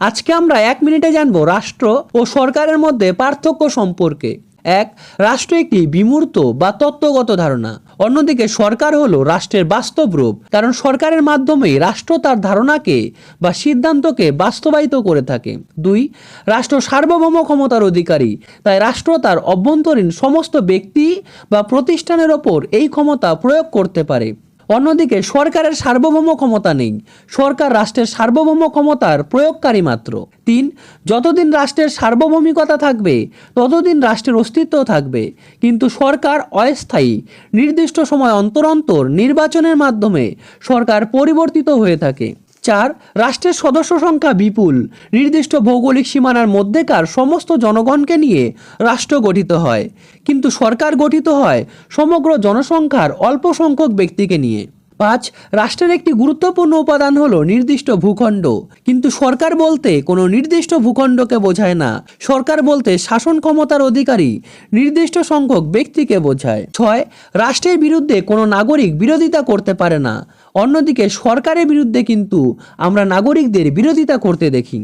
আজকে আমরা 1 মিনিটে জানবো রাষ্ট্র ও সরকারের মধ্যে পার্থক্য সম্পর্কে। এক, রাষ্ট্র একটি বিমূর্ত বা তত্ত্বগত ধারণা। অন্যদিকে সরকার হলো রাষ্ট্রের বাস্তব রূপ, কারণ সরকারের মাধ্যমেই রাষ্ট্র তার ধারণাকে বা সিদ্ধান্তকে বাস্তবায়িত করে থাকে। দুই, রাষ্ট্র সার্বভৌম ক্ষমতার অধিকারী, তাই রাষ্ট্র তার অভ্যন্তরীণ সমস্ত ব্যক্তি বা প্রতিষ্ঠানের ওপর এই ক্ষমতা প্রয়োগ করতে পারে। অন্যদিকে সরকারের সার্বভৌম ক্ষমতা নেই, সরকার রাষ্ট্রের সার্বভৌম ক্ষমতার প্রয়োগকারী মাত্র। তিন, যতদিন রাষ্ট্রের সার্বভৌমিকতা থাকবে ততদিন রাষ্ট্রের অস্তিত্ব থাকবে, কিন্তু সরকার অস্থায়ী, নির্দিষ্ট সময় অন্তর অন্তর নির্বাচনের মাধ্যমে সরকার পরিবর্তিত হয়ে থাকে। চার, রাষ্ট্রের সদস্য সংখ্যা বিপুল, নির্দিষ্ট ভৌগোলিক সীমানার মধ্যেকার সমস্ত জনগণকে নিয়ে রাষ্ট্র গঠিত হয়, কিন্তু সরকার গঠিত হয় সমগ্র জনসংখ্যার অল্প সংখ্যক ব্যক্তিকে নিয়ে। পাঁচ, রাষ্ট্রের একটি গুরুত্বপূর্ণ উপাদান হলো নির্দিষ্ট ভূখণ্ড, কিন্তু সরকার বলতে কোনো নির্দিষ্ট ভূখণ্ডকে বোঝায় না, সরকার বলতে শাসন ক্ষমতার অধিকারী নির্দিষ্ট সংখ্যক ব্যক্তিকে বোঝায়। ছয়, রাষ্ট্রের বিরুদ্ধে কোনো নাগরিক বিরোধিতা করতে পারে না, অন্যদিকে সরকারের বিরুদ্ধে কিন্তু আমরা নাগরিকদের বিরোধিতা করতে দেখি।